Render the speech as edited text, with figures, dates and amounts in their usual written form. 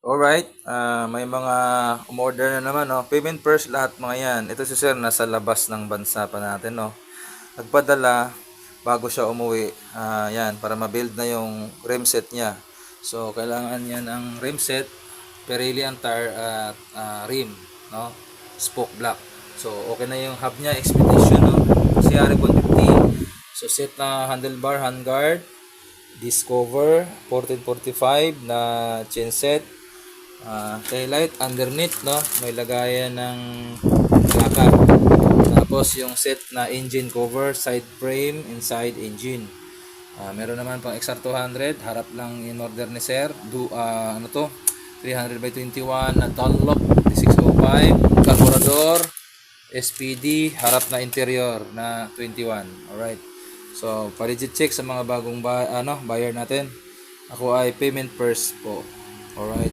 Alright, may mga umorder na naman, no? Payment first lahat mga yan. Ito si sir, nasa labas ng bansa pa natin, no? Nagpadala bago siya umuwi. Yan, para ma-build na yung rim set niya. So, kailangan niya ng rim set, Pirelli Antar at rim, no? Spoke block. So, okay na yung hub niya, Expedition, no? CR 150. So, set na handlebar, handguard, disc cover, 1445 na chain set, taillight underneath, no, may lagayan ng plaka. Tapos yung set na engine cover, side frame, inside engine. Meron naman pang XR200, harap lang in order ni sir. Ano to, 300 by 21 na Dunlop 605, carburetor, SPD, harap na interior na 21. Alright, so pa-legit check sa mga bagong buyer natin. Ako ay payment first po. Alright.